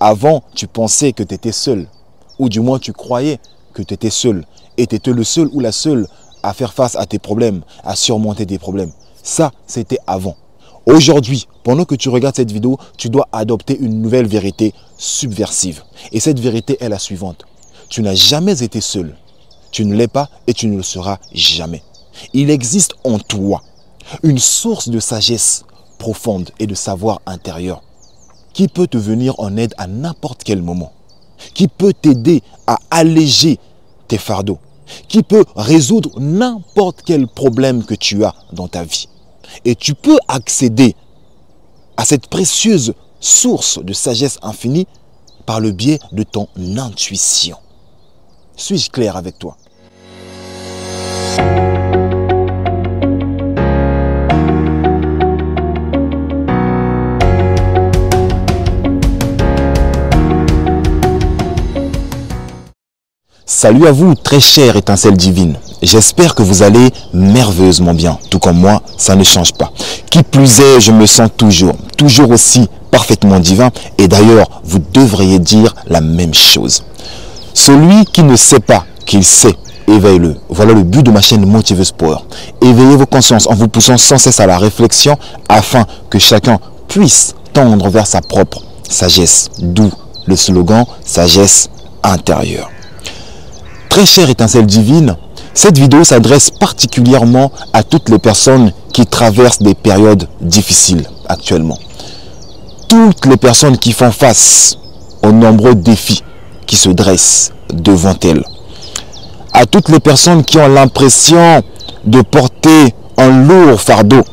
Avant, tu pensais que tu étais seul. Ou du moins, tu croyais que tu étais seul. Et tu étais le seul ou la seule à faire face à tes problèmes, à surmonter tes problèmes. Ça, c'était avant. Aujourd'hui, pendant que tu regardes cette vidéo, tu dois adopter une nouvelle vérité subversive. Et cette vérité est la suivante. Tu n'as jamais été seul. Tu ne l'es pas et tu ne le seras jamais. Il existe en toi une source de sagesse profonde et de savoir intérieur qui peut te venir en aide à n'importe quel moment, qui peut t'aider à alléger tes fardeaux, qui peut résoudre n'importe quel problème que tu as dans ta vie. Et tu peux accéder à cette précieuse source de sagesse infinie par le biais de ton intuition. Suis-je clair avec toi? Salut à vous, très chère étincelle divine. J'espère que vous allez merveilleusement bien. Tout comme moi, ça ne change pas. Qui plus est, je me sens toujours aussi parfaitement divin. Et d'ailleurs, vous devriez dire la même chose. Celui qui ne sait pas qu'il sait, éveille-le. Voilà le but de ma chaîne Motiveuse Power. Éveillez vos consciences en vous poussant sans cesse à la réflexion afin que chacun puisse tendre vers sa propre sagesse. D'où le slogan sagesse intérieure. Très chère étincelle divine, cette vidéo s'adresse particulièrement à toutes les personnes qui traversent des périodes difficiles actuellement. Toutes les personnes qui font face aux nombreux défis qui se dressent devant elles. À toutes les personnes qui ont l'impression de porter un lourd fardeau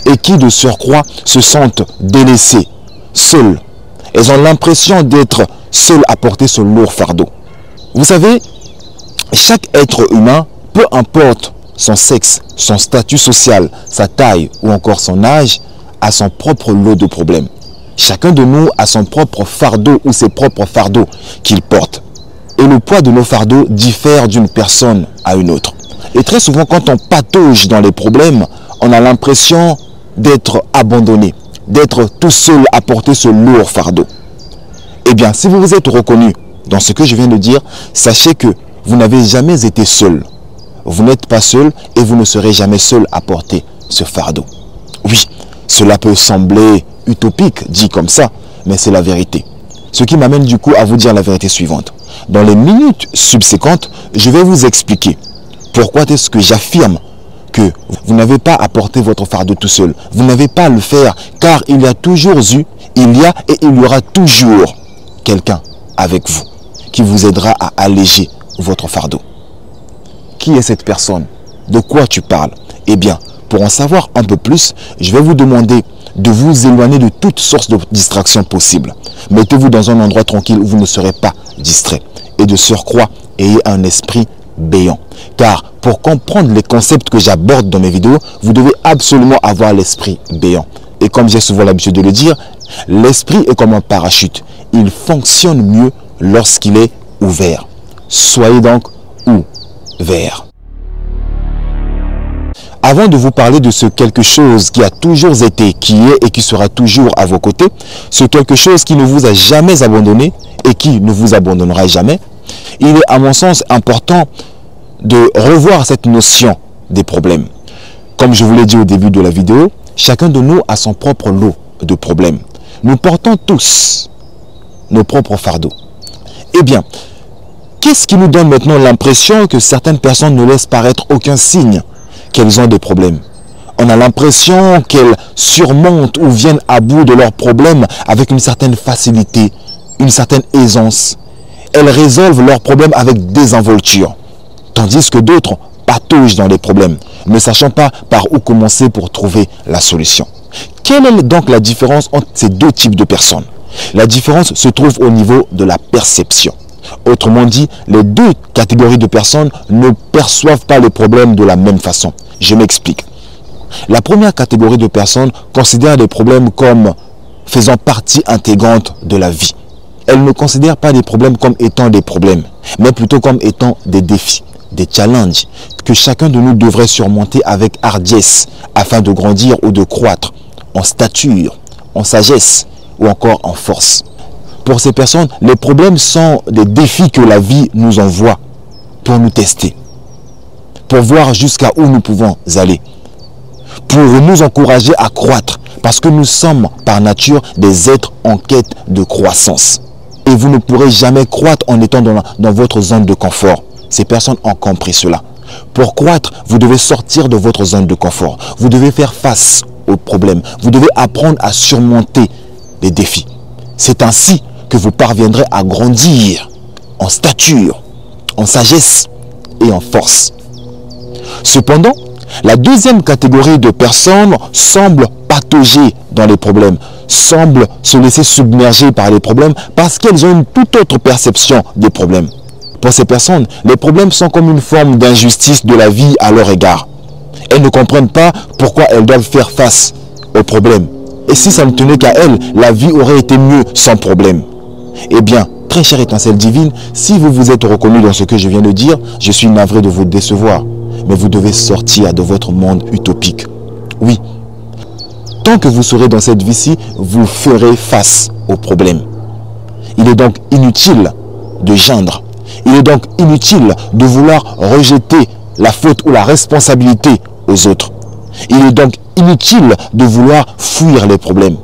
et qui de surcroît se sentent délaissées, seules. Elles ont l'impression d'être seules à porter ce lourd fardeau. Vous savez, chaque être humain, peu importe son sexe, son statut social, sa taille ou encore son âge, a son propre lot de problèmes. Chacun de nous a son propre fardeau ou ses propres fardeaux qu'il porte. Et le poids de nos fardeaux diffère d'une personne à une autre. Et très souvent, quand on patauge dans les problèmes, on a l'impression d'être abandonné, d'être tout seul à porter ce lourd fardeau. Eh bien, si vous vous êtes reconnu dans ce que je viens de dire, sachez que vous n'avez jamais été seul. Vous n'êtes pas seul et vous ne serez jamais seul à porter ce fardeau. Oui, cela peut sembler utopique, dit comme ça, mais c'est la vérité. Ce qui m'amène du coup à vous dire la vérité suivante. Dans les minutes subséquentes, je vais vous expliquer pourquoi est-ce que j'affirme que vous n'avez pas à porter votre fardeau tout seul. Vous n'avez pas à le faire car il y a toujours eu, il y a et il y aura toujours quelqu'un avec vous qui vous aidera à alléger votre fardeau. Qui est cette personne? De quoi tu parles? Eh bien, pour en savoir un peu plus, je vais vous demander de vous éloigner de toute source de distraction possible. Mettez-vous dans un endroit tranquille où vous ne serez pas distrait. Et de surcroît, ayez un esprit béant. Car pour comprendre les concepts que j'aborde dans mes vidéos, vous devez absolument avoir l'esprit béant. Et comme j'ai souvent l'habitude de le dire, l'esprit est comme un parachute. Il fonctionne mieux lorsqu'il est ouvert. Soyez donc ouverts. Avant de vous parler de ce quelque chose qui a toujours été, qui est et qui sera toujours à vos côtés, ce quelque chose qui ne vous a jamais abandonné et qui ne vous abandonnera jamais, il est à mon sens important de revoir cette notion des problèmes. Comme je vous l'ai dit au début de la vidéo, chacun de nous a son propre lot de problèmes. Nous portons tous nos propres fardeaux. Eh bien, qu'est-ce qui nous donne maintenant l'impression que certaines personnes ne laissent paraître aucun signe qu'elles ont des problèmes? On a l'impression qu'elles surmontent ou viennent à bout de leurs problèmes avec une certaine facilité, une certaine aisance. Elles résolvent leurs problèmes avec désinvolture. Tandis que d'autres pataugent dans les problèmes, ne sachant pas par où commencer pour trouver la solution. Quelle est donc la différence entre ces deux types de personnes? La différence se trouve au niveau de la perception. Autrement dit, les deux catégories de personnes ne perçoivent pas les problèmes de la même façon. Je m'explique. La première catégorie de personnes considère les problèmes comme faisant partie intégrante de la vie. Elles ne considèrent pas les problèmes comme étant des problèmes, mais plutôt comme étant des défis, des challenges que chacun de nous devrait surmonter avec hardiesse afin de grandir ou de croître en stature, en sagesse ou encore en force. Pour ces personnes, les problèmes sont des défis que la vie nous envoie pour nous tester, pour voir jusqu'à où nous pouvons aller, pour nous encourager à croître, parce que nous sommes par nature des êtres en quête de croissance. Et vous ne pourrez jamais croître en étant dans votre zone de confort. Ces personnes ont compris cela. Pour croître, vous devez sortir de votre zone de confort. Vous devez faire face aux problèmes. Vous devez apprendre à surmonter les défis. C'est ainsi que vous parviendrez à grandir en stature, en sagesse et en force. Cependant, la deuxième catégorie de personnes semble patauger dans les problèmes, semble se laisser submerger par les problèmes parce qu'elles ont une toute autre perception des problèmes. Pour ces personnes, les problèmes sont comme une forme d'injustice de la vie à leur égard. Elles ne comprennent pas pourquoi elles doivent faire face aux problèmes. Et si ça ne tenait qu'à elles, la vie aurait été mieux sans problème. Eh bien, très chère étincelle divine, si vous vous êtes reconnu dans ce que je viens de dire, je suis navré de vous décevoir. Mais vous devez sortir de votre monde utopique. Oui. Tant que vous serez dans cette vie-ci, vous ferez face aux problèmes. Il est donc inutile de geindre. Il est donc inutile de vouloir rejeter la faute ou la responsabilité aux autres. Il est donc inutile de vouloir fuir les problèmes.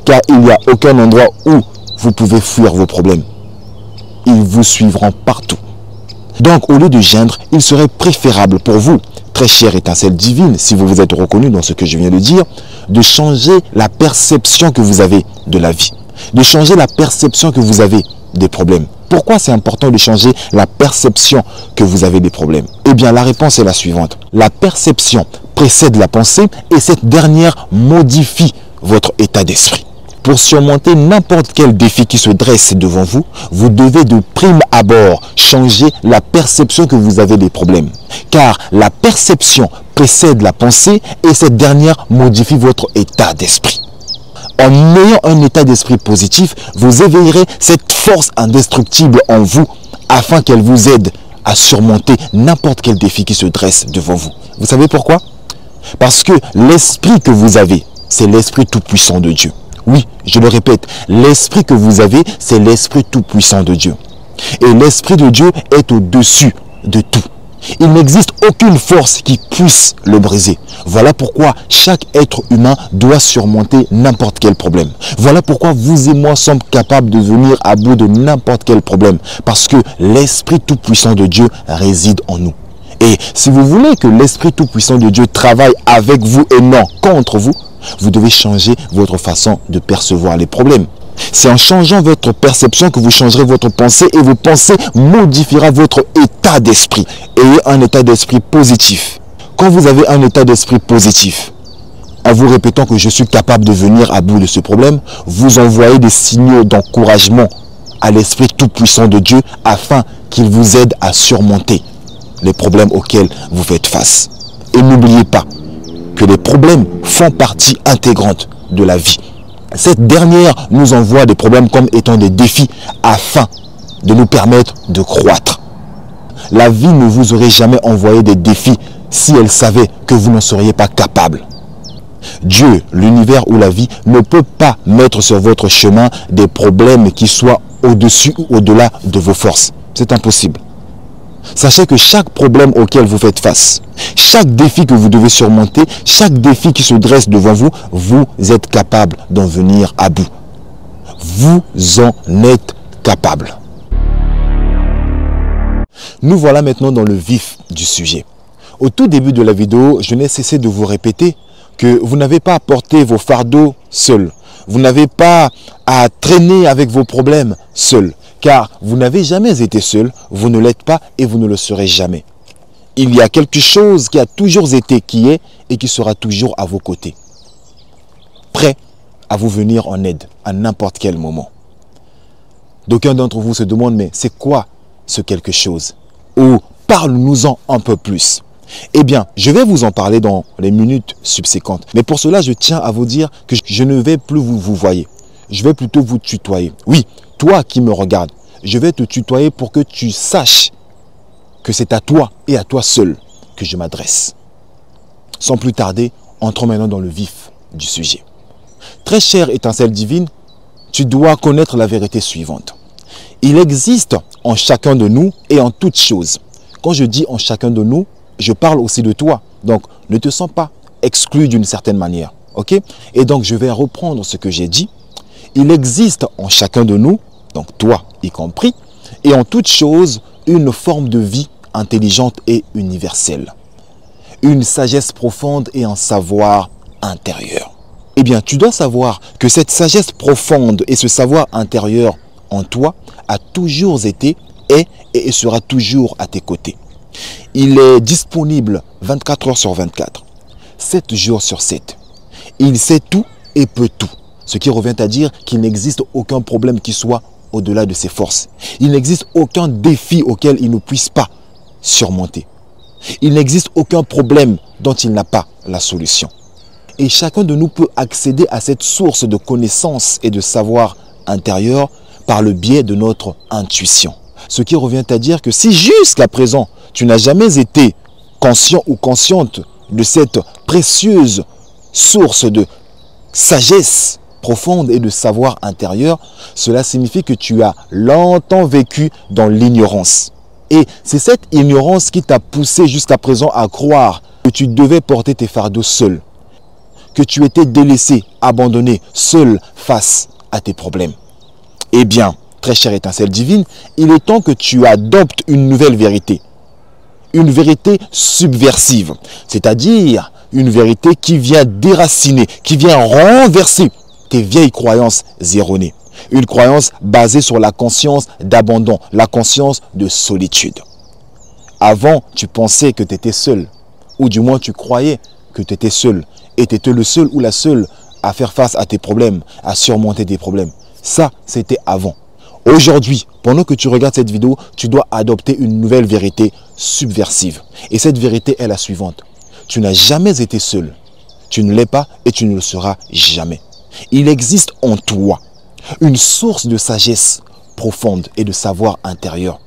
Car il n'y a aucun endroit où vous pouvez fuir vos problèmes. Ils vous suivront partout. Donc, au lieu de geindre, il serait préférable pour vous, très chère étincelle divine, si vous vous êtes reconnu dans ce que je viens de dire, de changer la perception que vous avez de la vie, de changer la perception que vous avez des problèmes. Pourquoi c'est important de changer la perception que vous avez des problèmes? Eh bien, la réponse est la suivante. La perception précède la pensée et cette dernière modifie votre état d'esprit. Pour surmonter n'importe quel défi qui se dresse devant vous, vous devez de prime abord changer la perception que vous avez des problèmes. Car la perception précède la pensée et cette dernière modifie votre état d'esprit. En ayant un état d'esprit positif, vous éveillerez cette force indestructible en vous afin qu'elle vous aide à surmonter n'importe quel défi qui se dresse devant vous. Vous savez pourquoi? Parce que l'esprit que vous avez, c'est l'esprit tout-puissant de Dieu. Oui, je le répète, l'esprit que vous avez, c'est l'esprit tout-puissant de Dieu. Et l'esprit de Dieu est au-dessus de tout. Il n'existe aucune force qui puisse le briser. Voilà pourquoi chaque être humain doit surmonter n'importe quel problème. Voilà pourquoi vous et moi sommes capables de venir à bout de n'importe quel problème. Parce que l'esprit tout-puissant de Dieu réside en nous. Et si vous voulez que l'esprit tout-puissant de Dieu travaille avec vous et non contre vous, vous devez changer votre façon de percevoir les problèmes. C'est en changeant votre perception que vous changerez votre pensée et vos pensées modifiera votre état d'esprit. Ayez un état d'esprit positif. Quand vous avez un état d'esprit positif, en vous répétant que je suis capable de venir à bout de ce problème, vous envoyez des signaux d'encouragement à l'esprit tout-puissant de Dieu afin qu'il vous aide à surmonter les problèmes auxquels vous faites face. Et n'oubliez pas que les problèmes font partie intégrante de la vie. Cette dernière nous envoie des problèmes comme étant des défis afin de nous permettre de croître. La vie ne vous aurait jamais envoyé des défis si elle savait que vous n'en seriez pas capable. Dieu, l'univers ou la vie ne peut pas mettre sur votre chemin des problèmes qui soient au-dessus ou au-delà de vos forces. C'est impossible. Sachez que chaque problème auquel vous faites face, chaque défi que vous devez surmonter, chaque défi qui se dresse devant vous, vous êtes capable d'en venir à bout. Vous en êtes capable. Nous voilà maintenant dans le vif du sujet. Au tout début de la vidéo, je n'ai cessé de vous répéter que vous n'avez pas à porter vos fardeaux seul. Vous n'avez pas à traîner avec vos problèmes seul. Car vous n'avez jamais été seul, vous ne l'êtes pas et vous ne le serez jamais. Il y a quelque chose qui a toujours été, qui est et qui sera toujours à vos côtés. Prêt à vous venir en aide à n'importe quel moment. D'aucuns d'entre vous se demandent, mais c'est quoi ce quelque chose? Ou parle-nous-en un peu plus. Eh bien, je vais vous en parler dans les minutes subséquentes. Mais pour cela, je tiens à vous dire que je ne vais plus vous voyer. Je vais plutôt vous tutoyer. Oui, toi qui me regardes, je vais te tutoyer pour que tu saches que c'est à toi et à toi seul que je m'adresse. Sans plus tarder, entrons maintenant dans le vif du sujet. Très chère étincelle divine, tu dois connaître la vérité suivante. Il existe en chacun de nous et en toute chose. Quand je dis en chacun de nous, je parle aussi de toi. Donc, ne te sens pas exclu d'une certaine manière. Ok? Et donc, je vais reprendre ce que j'ai dit. Il existe en chacun de nous, donc toi y compris, et en toute chose, une forme de vie intelligente et universelle. Une sagesse profonde et un savoir intérieur. Eh bien, tu dois savoir que cette sagesse profonde et ce savoir intérieur en toi a toujours été, est et sera toujours à tes côtés. Il est disponible 24 heures sur 24, 7 jours sur 7. Il sait tout et peut tout. Ce qui revient à dire qu'il n'existe aucun problème qui soit au-delà de ses forces. Il n'existe aucun défi auquel il ne puisse pas surmonter. Il n'existe aucun problème dont il n'a pas la solution. Et chacun de nous peut accéder à cette source de connaissances et de savoir intérieur par le biais de notre intuition. Ce qui revient à dire que si jusqu'à présent, tu n'as jamais été conscient ou consciente de cette précieuse source de sagesse profonde et de savoir intérieur, cela signifie que tu as longtemps vécu dans l'ignorance. Et c'est cette ignorance qui t'a poussé jusqu'à présent à croire que tu devais porter tes fardeaux seul, que tu étais délaissé, abandonné, seul face à tes problèmes. Eh bien, très chère étincelle divine, il est temps que tu adoptes une nouvelle vérité. Une vérité subversive, c'est-à-dire une vérité qui vient déraciner, qui vient renverser tes vieilles croyances erronées. Une croyance basée sur la conscience d'abandon, la conscience de solitude. Avant, tu pensais que tu étais seul, ou du moins tu croyais que tu étais seul, et tu étais le seul ou la seule à faire face à tes problèmes, à surmonter tes problèmes. Ça, c'était avant. Aujourd'hui, pendant que tu regardes cette vidéo, tu dois adopter une nouvelle vérité subversive. Et cette vérité est la suivante. Tu n'as jamais été seul. Tu ne l'es pas et tu ne le seras jamais. Il existe en toi une source de sagesse profonde et de savoir intérieur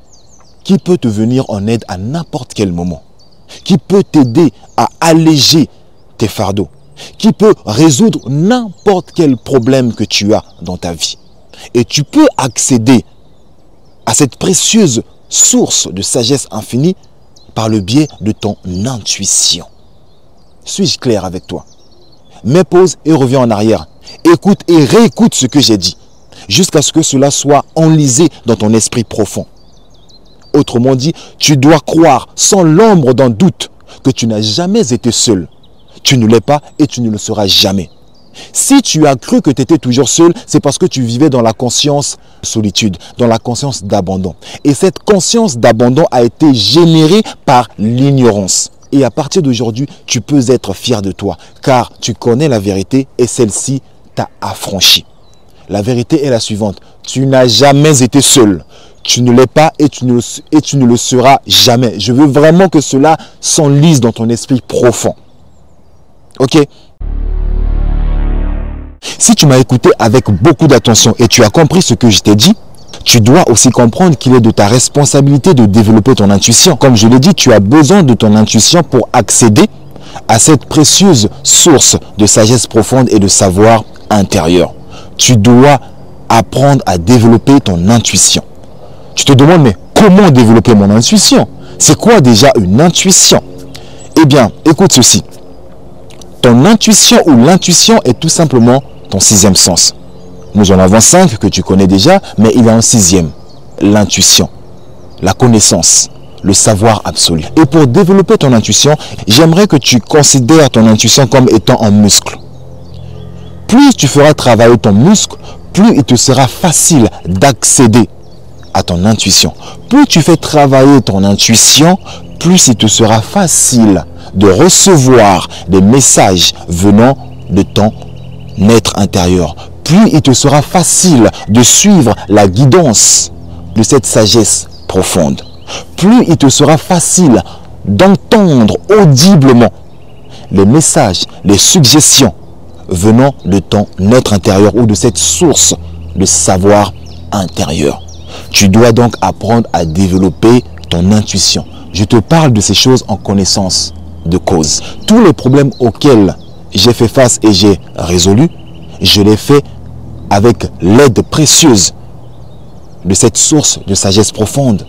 qui peut te venir en aide à n'importe quel moment, qui peut t'aider à alléger tes fardeaux, qui peut résoudre n'importe quel problème que tu as dans ta vie. Et tu peux accéder à cette précieuse source de sagesse infinie par le biais de ton intuition. Suis-je clair avec toi? Mets pause et reviens en arrière. Écoute et réécoute ce que j'ai dit, jusqu'à ce que cela soit enlisé dans ton esprit profond. Autrement dit, tu dois croire sans l'ombre d'un doute que tu n'as jamais été seul. Tu ne l'es pas et tu ne le seras jamais. Si tu as cru que tu étais toujours seul, c'est parce que tu vivais dans la conscience de solitude, dans la conscience d'abandon. Et cette conscience d'abandon a été générée par l'ignorance. Et à partir d'aujourd'hui, tu peux être fier de toi, car tu connais la vérité et celle-ci t'a affranchi. La vérité est la suivante. Tu n'as jamais été seul. Tu ne l'es pas et tu ne le seras jamais. Je veux vraiment que cela s'enlise dans ton esprit profond. Ok? Si tu m'as écouté avec beaucoup d'attention et tu as compris ce que je t'ai dit, tu dois aussi comprendre qu'il est de ta responsabilité de développer ton intuition. Comme je l'ai dit, tu as besoin de ton intuition pour accéder à cette précieuse source de sagesse profonde et de savoir intérieur. Tu dois apprendre à développer ton intuition. Tu te demandes, mais comment développer mon intuition? C'est quoi déjà une intuition? Eh bien, écoute ceci. Ton intuition ou l'intuition est tout simplement ton sixième sens. Nous en avons 5 que tu connais déjà, mais il y a un sixième. L'intuition, la connaissance, le savoir absolu. Et pour développer ton intuition, j'aimerais que tu considères ton intuition comme étant un muscle. Plus tu feras travailler ton muscle, plus il te sera facile d'accéder à ton intuition. Plus tu fais travailler ton intuition, plus il te sera facile de recevoir des messages venant de ton être intérieur. Plus il te sera facile de suivre la guidance de cette sagesse profonde. Plus il te sera facile d'entendre audiblement les messages, les suggestions venant de ton être intérieur ou de cette source de savoir intérieur. Tu dois donc apprendre à développer ton intuition. Je te parle de ces choses en connaissance de cause. Tous les problèmes auxquels j'ai fait face et j'ai résolu, je l'ai fait avec l'aide précieuse de cette source de sagesse profonde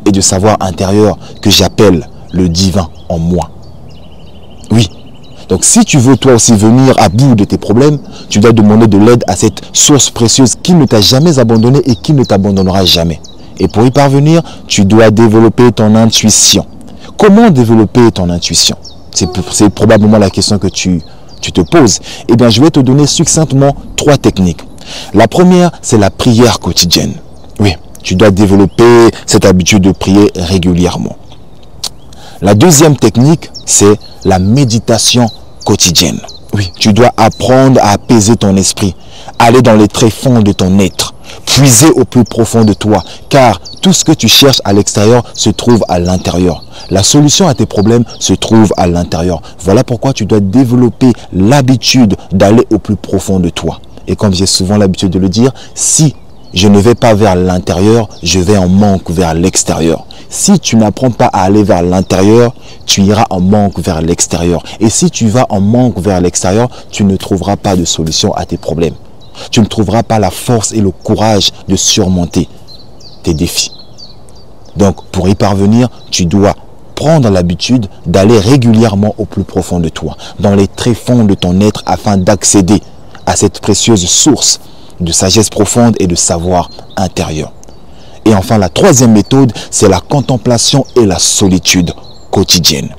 et de savoir intérieur que j'appelle le divin en moi. Oui. Donc si tu veux toi aussi venir à bout de tes problèmes, tu dois demander de l'aide à cette source précieuse qui ne t'a jamais abandonné et qui ne t'abandonnera jamais. Et pour y parvenir, tu dois développer ton intuition. Comment développer ton intuition? C'est probablement la question que tu te poses. Eh bien, je vais te donner succinctement 3 techniques. La première, c'est la prière quotidienne. Oui, tu dois développer cette habitude de prier régulièrement. La deuxième technique, c'est la méditation quotidienne. Oui, tu dois apprendre à apaiser ton esprit, aller dans les tréfonds de ton être, puiser au plus profond de toi, car tout ce que tu cherches à l'extérieur se trouve à l'intérieur. La solution à tes problèmes se trouve à l'intérieur. Voilà pourquoi tu dois développer l'habitude d'aller au plus profond de toi. Et comme j'ai souvent l'habitude de le dire, si je ne vais pas vers l'intérieur, je vais en manque vers l'extérieur. Si tu n'apprends pas à aller vers l'intérieur, tu iras en manque vers l'extérieur. Et si tu vas en manque vers l'extérieur, tu ne trouveras pas de solution à tes problèmes. Tu ne trouveras pas la force et le courage de surmonter tes défis. Donc, pour y parvenir, tu dois prendre l'habitude d'aller régulièrement au plus profond de toi, dans les tréfonds de ton être, afin d'accéder à cette précieuse source de sagesse profonde et de savoir intérieur. Et enfin, la troisième méthode, c'est la contemplation et la solitude quotidienne.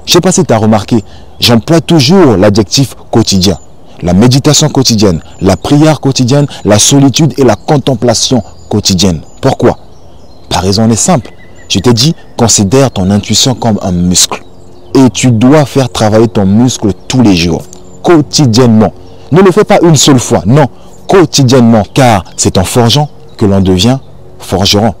Je ne sais pas si tu as remarqué, j'emploie toujours l'adjectif quotidien. La méditation quotidienne, la prière quotidienne, la solitude et la contemplation quotidienne. Pourquoi? La raison est simple. Je t'ai dit, considère ton intuition comme un muscle. Et tu dois faire travailler ton muscle tous les jours, quotidiennement. Ne le fais pas une seule fois, non, quotidiennement, car c'est en forgeant que l'on devient forgeron.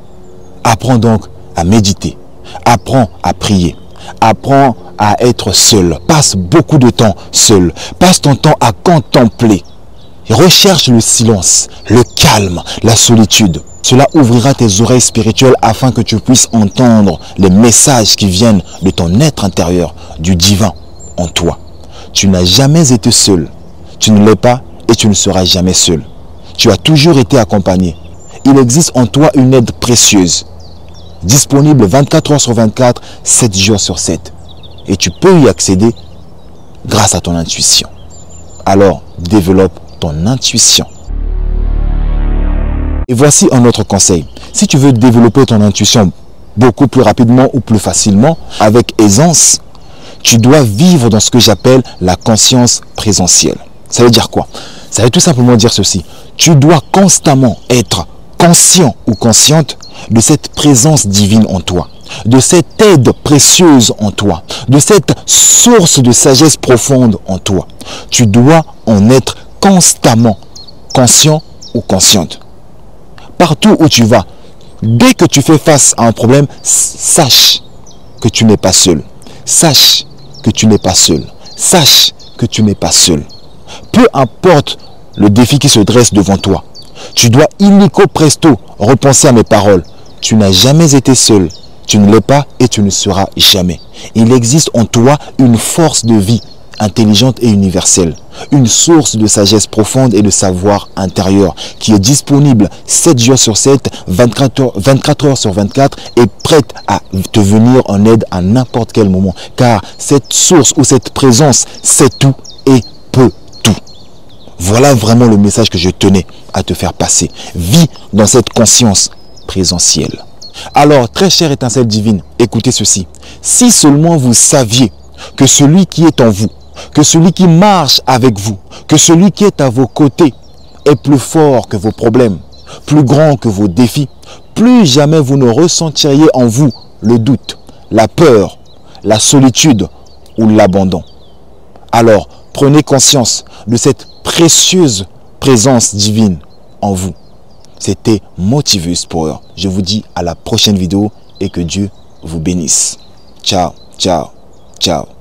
Apprends donc à méditer, apprends à prier, apprends à être seul. Passe beaucoup de temps seul, passe ton temps à contempler. Recherche le silence, le calme, la solitude. Cela ouvrira tes oreilles spirituelles afin que tu puisses entendre les messages qui viennent de ton être intérieur, du divin en toi. Tu n'as jamais été seul. Tu ne l'es pas et tu ne seras jamais seul. Tu as toujours été accompagné. Il existe en toi une aide précieuse, disponible 24 heures sur 24, 7 jours sur 7. Et tu peux y accéder grâce à ton intuition. Alors, développe ton intuition. Et voici un autre conseil. Si tu veux développer ton intuition beaucoup plus rapidement ou plus facilement, avec aisance, tu dois vivre dans ce que j'appelle la conscience présentielle. Ça veut dire quoi? Ça veut tout simplement dire ceci. Tu dois constamment être conscient ou consciente de cette présence divine en toi, de cette aide précieuse en toi, de cette source de sagesse profonde en toi. Tu dois en être constamment conscient ou consciente. Partout où tu vas, dès que tu fais face à un problème, sache que tu n'es pas seul. Sache que tu n'es pas seul. Sache que tu n'es pas seul. Peu importe le défi qui se dresse devant toi, tu dois illico presto repenser à mes paroles. Tu n'as jamais été seul. Tu ne l'es pas et tu ne seras jamais. Il existe en toi une force de vie intelligente et universelle, une source de sagesse profonde et de savoir intérieur qui est disponible 7 jours sur 7, 24 heures sur 24 et prête à te venir en aide à n'importe quel moment. Car cette source ou cette présence sait tout et peut tout. Voilà vraiment le message que je tenais à te faire passer. Vis dans cette conscience présentielle. Alors, très chère étincelle divine, écoutez ceci. Si seulement vous saviez que celui qui est en vous, que celui qui marche avec vous, que celui qui est à vos côtés est plus fort que vos problèmes, plus grand que vos défis, plus jamais vous ne ressentiriez en vous le doute, la peur, la solitude ou l'abandon. Alors, prenez conscience de cette précieuse présence divine en vous. C'était Motivus Power. Je vous dis à la prochaine vidéo et que Dieu vous bénisse. Ciao, ciao, ciao.